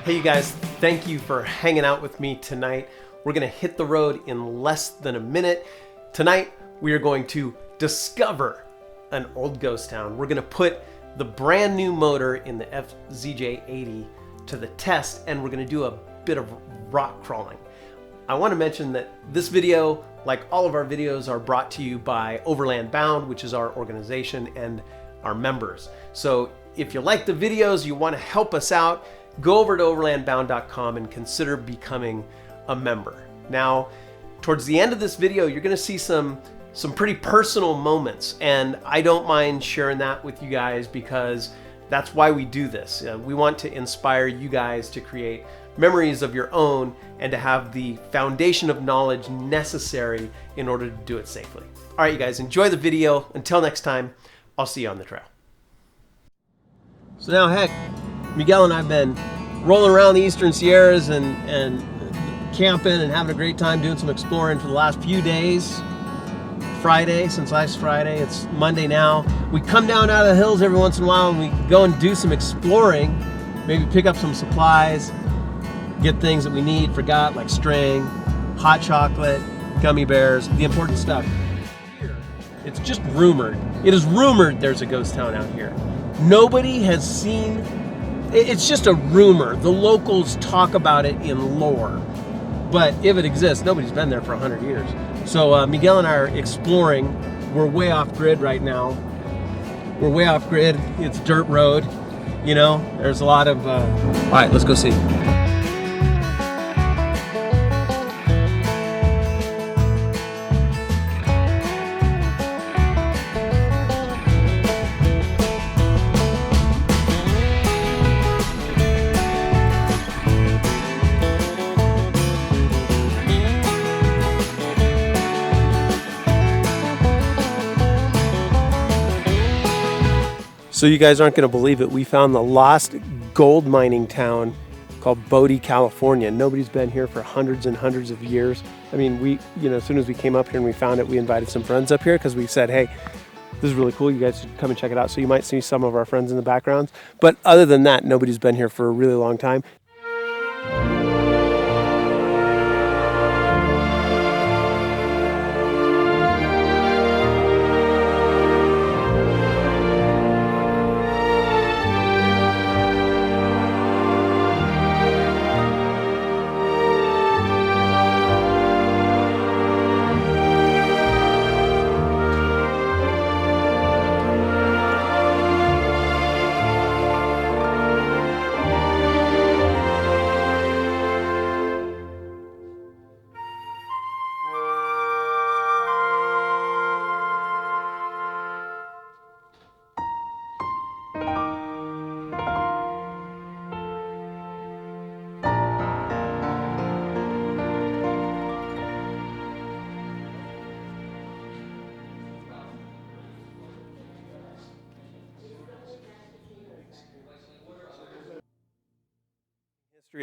Hey you guys, thank you for hanging out with me tonight. We're gonna hit the road in less than a minute. Tonight, we are going to discover an old ghost town. We're gonna put the brand new motor in the FZJ80 to the test, and we're gonna do a bit of rock crawling. I wanna mention that this video, like all of our videos, are brought to you by Overland Bound, which is our organization and our members. So if you like the videos, you wanna help us out, go over to overlandbound.com and consider becoming a member. Now, towards the end of this video, you're gonna see some pretty personal moments, and I don't mind sharing that with you guys because that's why we do this. We want to inspire you guys to create memories of your own and to have the foundation of knowledge necessary in order to do it safely. All right, you guys, enjoy the video. Until next time, I'll see you on the trail. So now, heck, Miguel and I have been rolling around the Eastern Sierras and camping and having a great time doing some exploring for the last few days. Friday, since last Friday, it's Monday now. We come down out of the hills every once in a while and we go and do some exploring, maybe pick up some supplies, get things that we need, forgot, like string, hot chocolate, gummy bears, the important stuff. It's just rumored. It is rumored there's a ghost town out here. Nobody has seen. It's just a rumor. The locals talk about it in lore. But if it exists, nobody's been there for 100 years. So Miguel and I are exploring. We're way off grid right now. We're way off grid. It's dirt road. You know, there's a lot of... All right, let's go see. So you guys aren't going to believe it. We found the lost gold mining town called Bodie, California. Nobody's been here for hundreds and hundreds of years. I mean, as soon as we came up here and we found it, we invited some friends up here because we said, hey, this is really cool. You guys should come and check it out. So you might see some of our friends in the backgrounds. But other than that, nobody's been here for a really long time.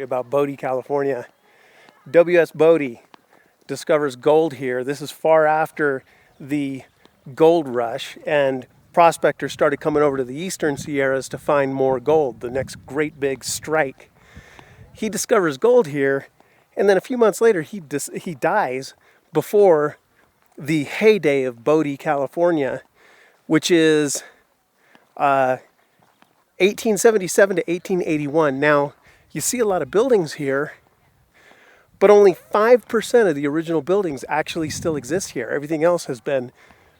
About Bodie, California. W.S. Bodie discovers gold here. This is far after the gold rush, and prospectors started coming over to the Eastern Sierras to find more gold, the next great big strike. He discovers gold here, and then a few months later he dies before the heyday of Bodie, California, which is 1877 to 1881. Now, you see a lot of buildings here, but only 5% of the original buildings actually still exist here. Everything else has been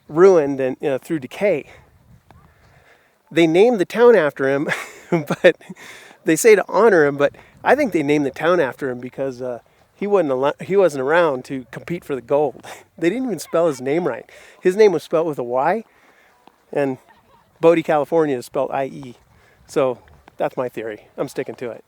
ruined and through decay. They named the town after him, but they say to honor him, but I think they named the town after him because he wasn't around to compete for the gold. They didn't even spell his name right. His name was spelled with a Y, and Bodie, California is spelled I-E. So that's my theory. I'm sticking to it.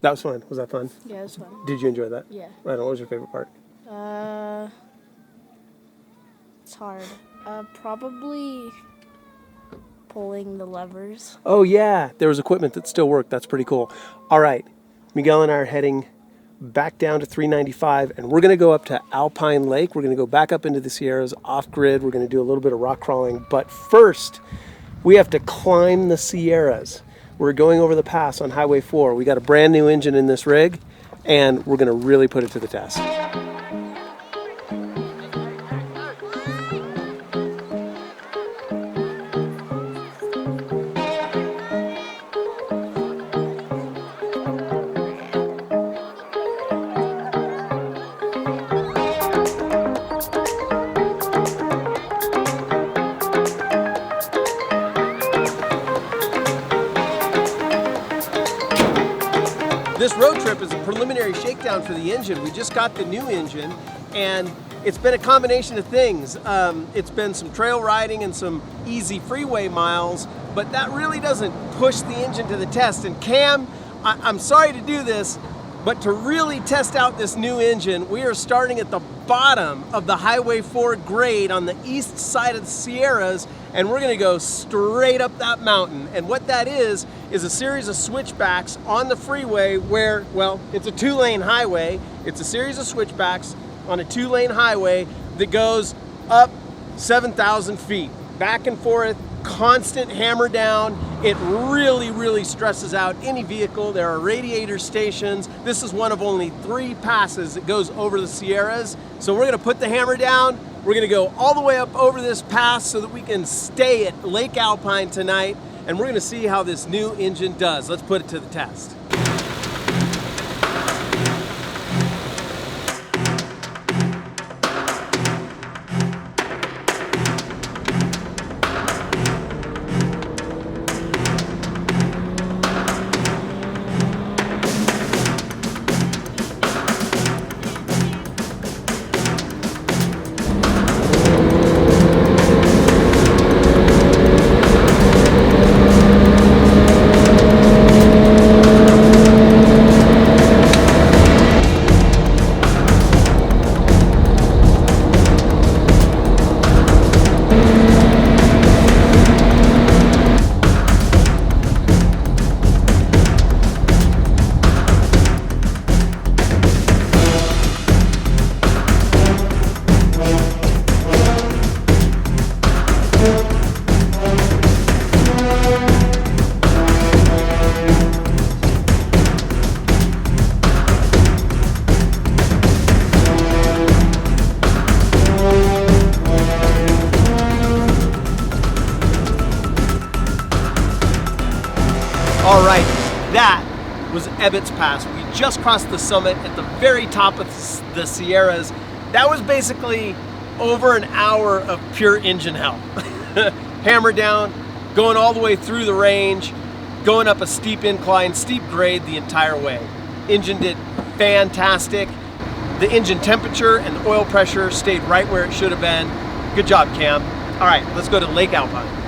That was fun. Was that fun? Yeah, it was fun. Did you enjoy that? Yeah. Right on. What was your favorite part? It's hard. Probably pulling the levers. Oh yeah, there was equipment that still worked. That's pretty cool. All right, Miguel and I are heading back down to 395, and we're gonna go up to Alpine Lake. We're gonna go back up into the Sierras off grid. We're gonna do a little bit of rock crawling, but first we have to climb the Sierras. We're going over the pass on Highway 4. We got a brand new engine in this rig, and we're gonna really put it to the test. This road trip is a preliminary shakedown for the engine. We just got the new engine, and it's been a combination of things. It's been some trail riding and some easy freeway miles, but that really doesn't push the engine to the test. And Cam, I'm sorry to do this, but to really test out this new engine, we are starting at the bottom of the Highway 4 grade on the east side of the Sierras, and we're gonna go straight up that mountain. And what that is a series of switchbacks on the freeway where, well, it's a 2-lane highway. It's a series of switchbacks on a 2-lane highway that goes up 7,000 feet, back and forth, constant hammer down. It really, really stresses out any vehicle. There are radiator stations. This is one of only 3 passes that goes over the Sierras. So we're gonna put the hammer down. We're gonna go all the way up over this pass so that we can stay at Lake Alpine tonight, and we're gonna see how this new engine does. Let's put it to the test. All right, that was Ebbets Pass. We just crossed the summit at the very top of the Sierras. That was basically over an hour of pure engine hell. Hammer down, going all the way through the range, going up a steep incline, steep grade the entire way. Engine did fantastic. The engine temperature and the oil pressure stayed right where it should have been. Good job, Cam. All right, let's go to Lake Alpine.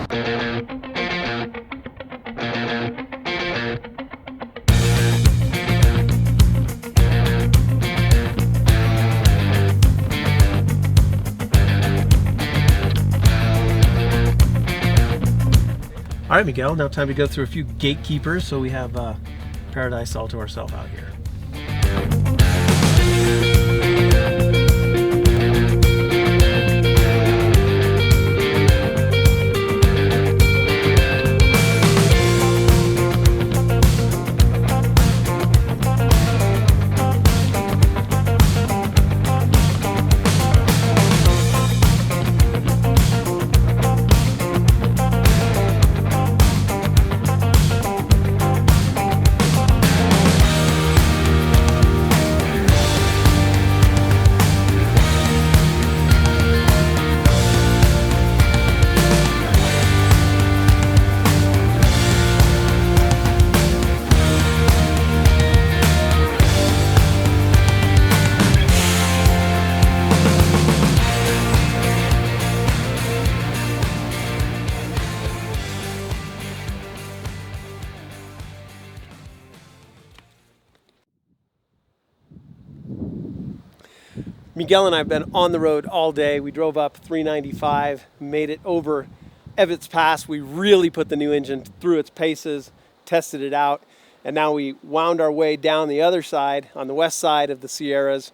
All right, Miguel, now time to go through a few gatekeepers so we have paradise all to ourselves out here. Miguel and I have been on the road all day. We drove up 395, made it over Evetts Pass. We really put the new engine through its paces, tested it out, and now we wound our way down the other side, on the west side of the Sierras,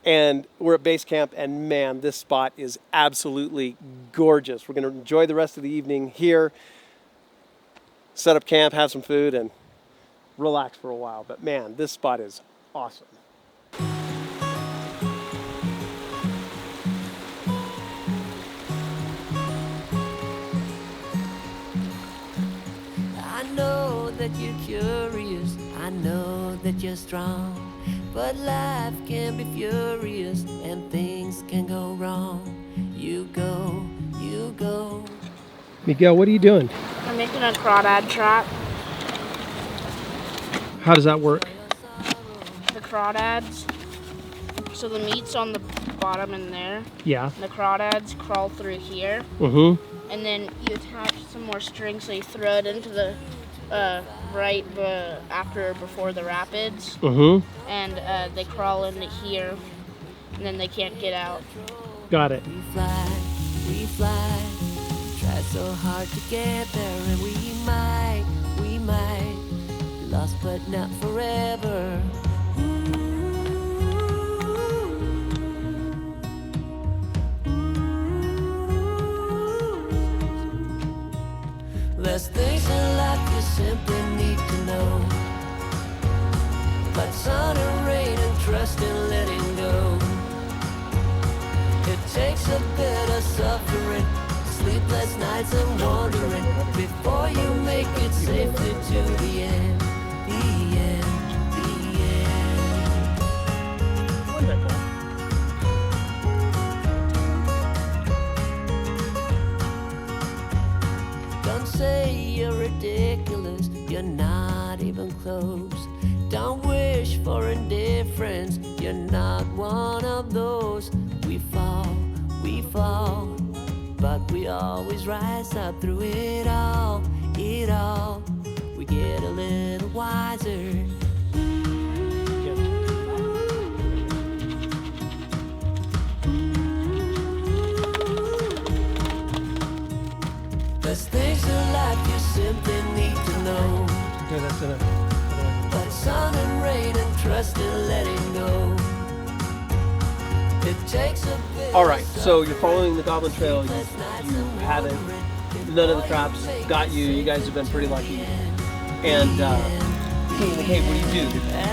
and we're at Basecamp, and man, this spot is absolutely gorgeous. We're going to enjoy the rest of the evening here, set up camp, have some food, and relax for a while. But man, this spot is awesome. I know that you're curious, I know that you're strong, but life can be furious and things can go wrong. You go, you go. Miguel, what are you doing? I'm making a crawdad trap. How does that work? The crawdads, so the meat's on the bottom in there. Yeah. The crawdads crawl through here. Mm-hmm. And then you attach some more string, so you throw it into the before the rapids. Mm-hmm. And they crawl into here, and then they can't get out. Got it. We fly, try so hard to get there, and we might, be lost but not forever. There's things in life you simply need to know, like sun and rain and trust and letting go. It takes a bit of suffering, sleepless nights and wandering, before you make it safely to the end, the end, the end. Wonderful. Don't say you're ridiculous, you're not even close. Don't wish for indifference, you're not one of those. We fall, but we always rise up through it all, it all. We get a little wiser. There's things in life you simply need to know, Okay, that's enough. like sun and rain and trust and letting go. It takes a bit. All right, so you're following the Goblin Trail. You haven't. None of the traps got you. You guys have been pretty lucky. And hey, what do?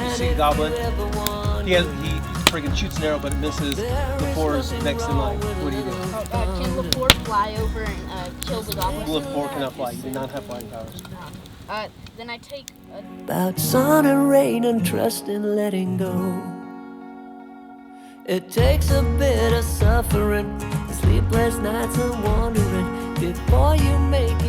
You see a goblin? He friggin' shoots an arrow, but it misses. LaFour's next in line. What do you do? Can LaFour fly over and kill the goblin? LaFour cannot fly. You do not have flying powers. Then I take About sun and rain and trust and letting go. It takes a bit of suffering, sleepless nights and wandering, before you make